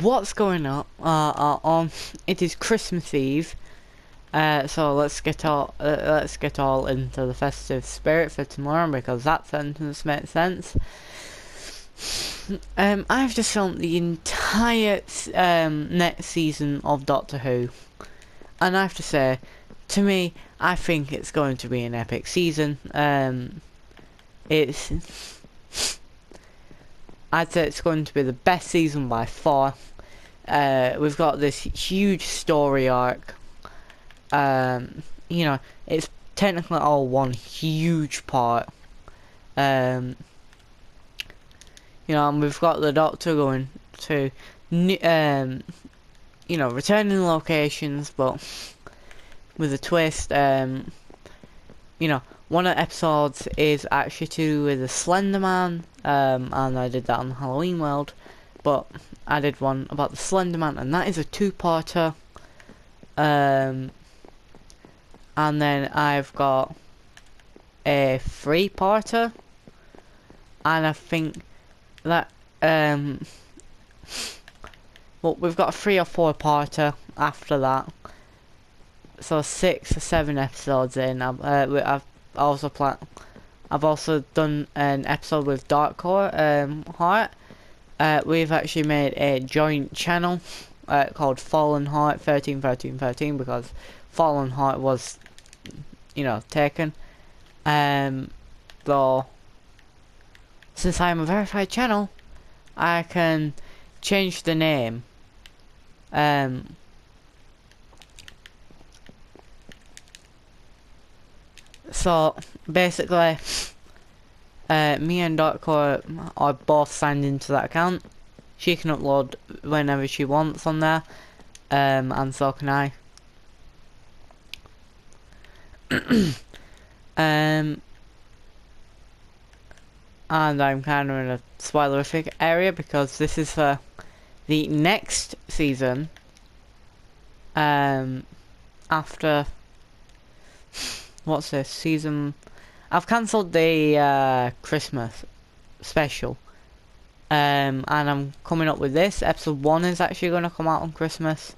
what's going on? It is Christmas Eve, so let's get all into the festive spirit for tomorrow because that sentence makes sense. I've just filmed the entire next season of Doctor Who, and I have to say, to me, I think it's going to be an epic season. I'd say it's going to be the best season by far. We've got this huge story arc. You know, it's technically all one huge part. You know, and we've got the Doctor going to, you know, returning locations, but with a twist. You know, one of the episodes is actually to do with the Slender Man, and I did that on Halloween World, but I did one about the Slender Man, and that is a two-parter. And then I've got a three-parter, and I think that well, we've got a 3 or 4-parter after that, so 6 or 7 episodes in. I've also done an episode with Dark Heart. We've actually made a joint channel called Fallen Heart 131313 because Fallen Heart was, you know, taken. Though since I'm a verified channel, I can change the name. So basically, me and Darkcore are both signed into that account. She can upload whenever she wants on there, and so can I. And I'm kind of in a spoilerific area because this is for the next season. After what's this season? I've cancelled the Christmas special, and I'm coming up with this. Episode 1 is actually going to come out on Christmas.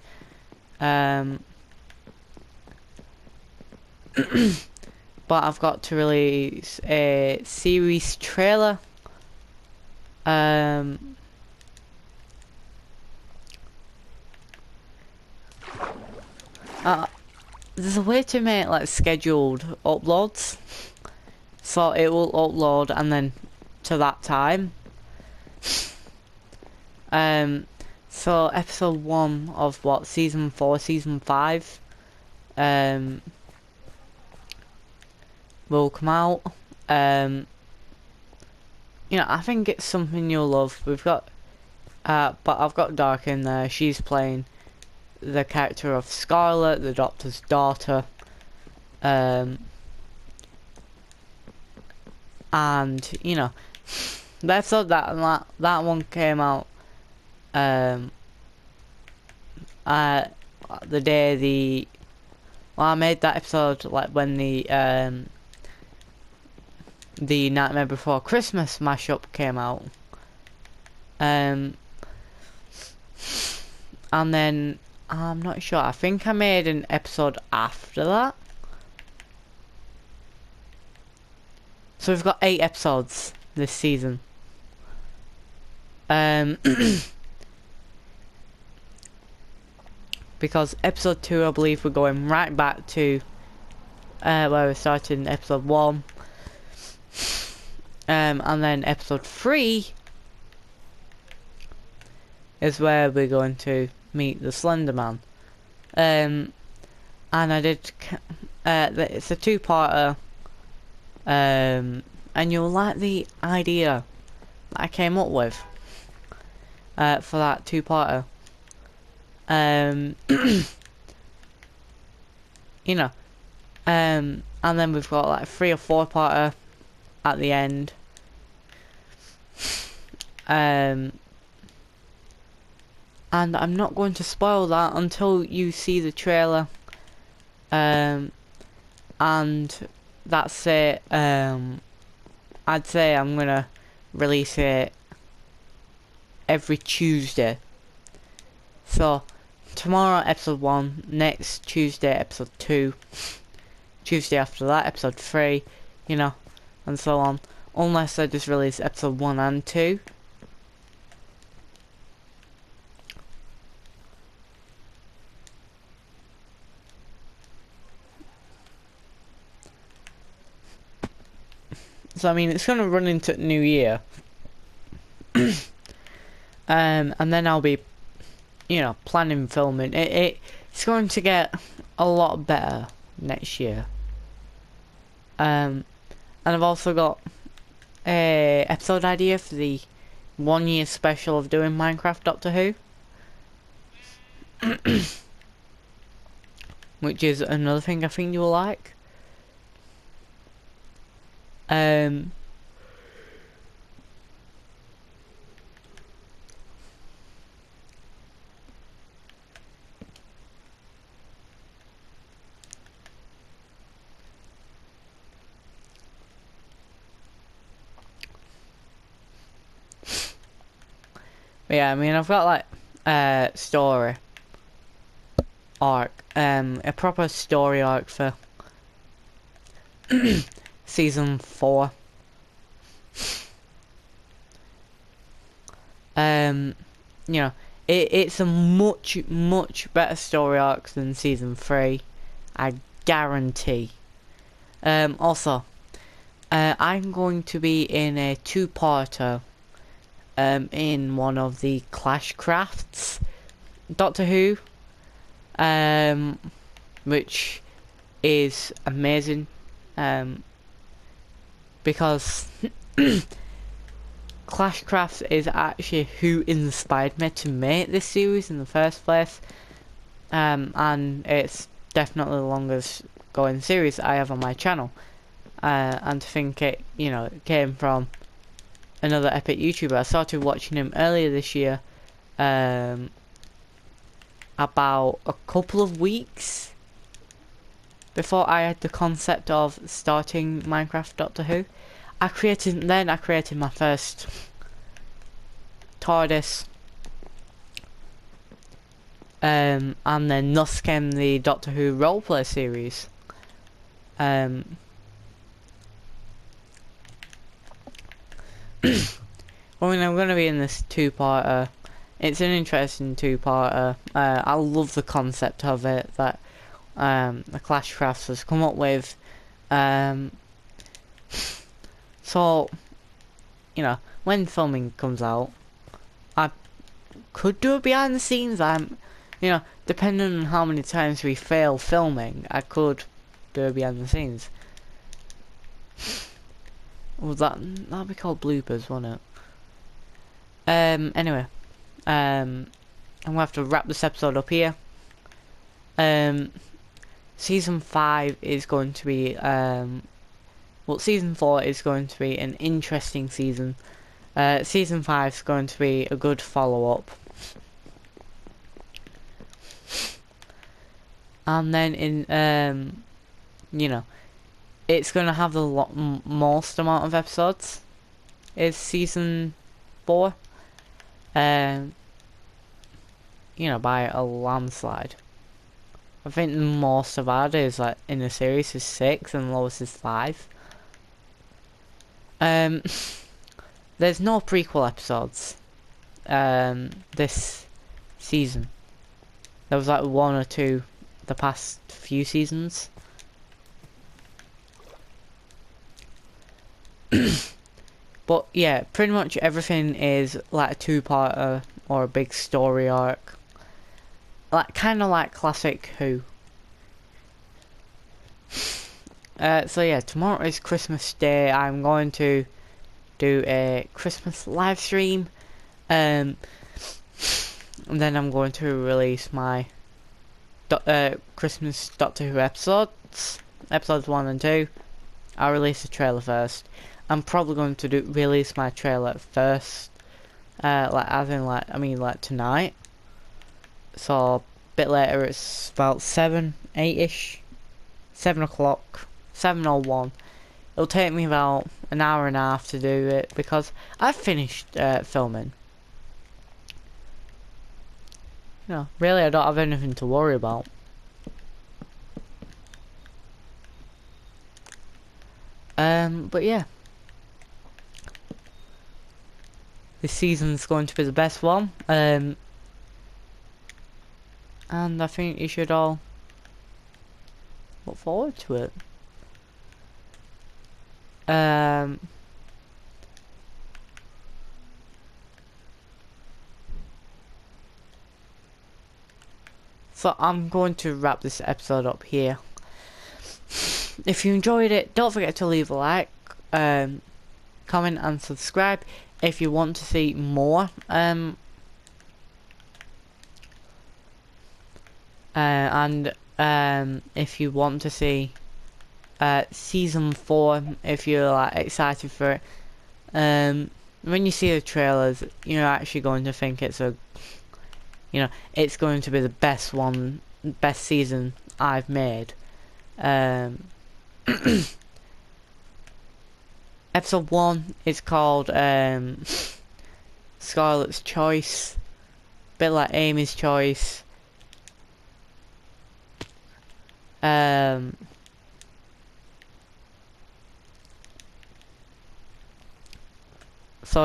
But I've got to release a series trailer. There's a way to make like scheduled uploads, so it will upload and then to that time. So episode 1 of what, season 4, season 5 will come out. You know, I think it's something you'll love. We've got but I've got Dark in there. She's playing the character of Scarlet, the Doctor's daughter. And you know, the episode that one came out the day I made that episode like when the Nightmare Before Christmas mashup came out. And then I'm not sure, I think I made an episode after that. So we've got 8 episodes this season. Because episode 2, I believe we're going right back to where we started in episode 1. And then episode 3 is where we're going to meet the Slender Man. And I did it's a 2-parter, and you'll like the idea that I came up with for that 2-parter. You know, and then we've got like 3 or 4-parter at the end. And I'm not going to spoil that until you see the trailer. And that's it. I'd say I'm gonna release it every Tuesday. So tomorrow episode 1, next Tuesday episode 2, Tuesday after that episode 3, you know, and so on. Unless I just release episode 1 and 2. So I mean, it's gonna run into New Year. And then I'll be, you know, planning filming. It's going to get a lot better next year. And I've also got a episode idea for the 1 year special of doing Minecraft Doctor Who. Which is another thing I think you will like. But yeah, I mean, I've got like story arc, a proper story arc for season 4. You know, it's a much better story arc than season 3, I guarantee. Also, I'm going to be in a 2-parter in one of the Clash Crafts Doctor Who, which is amazing, because Clash Crafts is actually who inspired me to make this series in the first place, and it's definitely the longest going series I have on my channel, and to think it, you know, it came from another epic YouTuber. I started watching him earlier this year, about a couple of weeks before I had the concept of starting Minecraft Doctor Who. I created my first TARDIS, and then thus came the Doctor Who roleplay series. I mean, I'm going to be in this 2-parter. It's an interesting 2-parter. I love the concept of it that the Clash Crafts has come up with. So, you know, when filming comes out, I could do it behind the scenes. You know, depending on how many times we fail filming, I could do it behind the scenes. Well, that'd be called bloopers, wouldn't it? Anyway, I'm gonna have to wrap this episode up here. Season 5 is going to be, well, season 4 is going to be an interesting season. Season 5 is going to be a good follow-up. And then in, you know, it's going to have the most amount of episodes is season 4. You know, by a landslide. I think the most I've had is like in the series is 6 and the lowest is 5. There's no prequel episodes this season. There was like 1 or 2 the past few seasons. But yeah, pretty much everything is like a 2-parter or a big story arc. Like, kind of like classic Who. So yeah, tomorrow is Christmas Day. I'm going to do a Christmas live stream, and then I'm going to release my Christmas Doctor Who episodes 1 and 2. I'll release the trailer first. I'm probably going to release my trailer first, like tonight. So a bit later, it's about 8ish, 7 o'clock, 7:01. It'll take me about an hour and a half to do it because I've finished filming. you know, really I don't have anything to worry about. But yeah, this season's going to be the best one. And I think you should all look forward to it. So I'm going to wrap this episode up here. If you enjoyed it, don't forget to leave a like, comment and subscribe if you want to see more. And if you want to see season 4, if you're like excited for it, when you see the trailers, you're actually going to think it's a, you know, it's going to be the best one, best season I've made. Episode 1 is called Scarlett's Choice, bit like Amy's Choice. So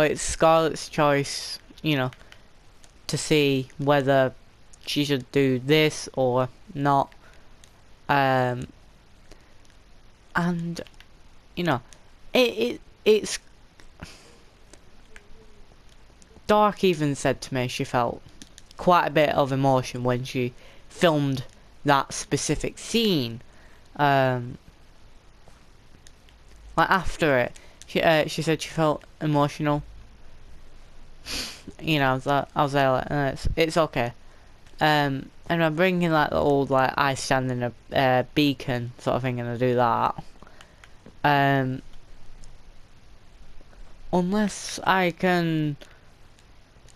it's Scarlett's choice, you know, to see whether she should do this or not. And you know, it's Dark even said to me she felt quite a bit of emotion when she filmed that specific scene. Like after it, she said she felt emotional. You know, I was there like, it's okay. And I'm bringing like the old like I stand in a beacon sort of thing, and I do that. Unless I can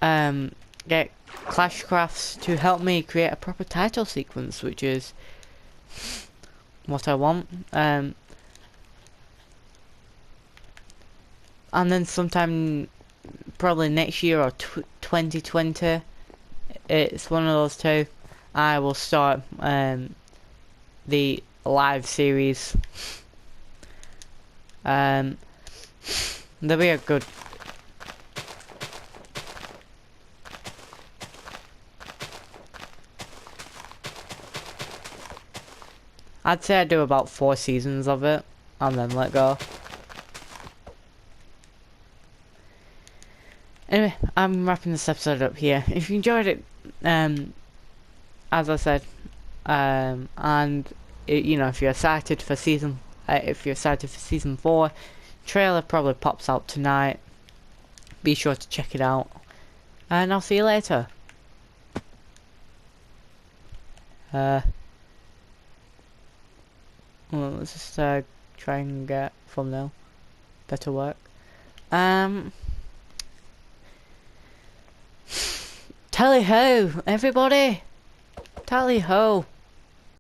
get Clashcrafts to help me create a proper title sequence, which is what I want. And then sometime probably next year or 2020, it's one of those two, I will start the live series. There'll be a good I'd say I do about 4 seasons of it and then let go. Anyway, I'm wrapping this episode up here. If you enjoyed it, as I said, and you know, if you're excited for season 4, trailer probably pops out tonight. Be sure to check it out, and I'll see you later. Well, let's just try and get thumbnail. Better work. Tally ho, everybody! Tally ho!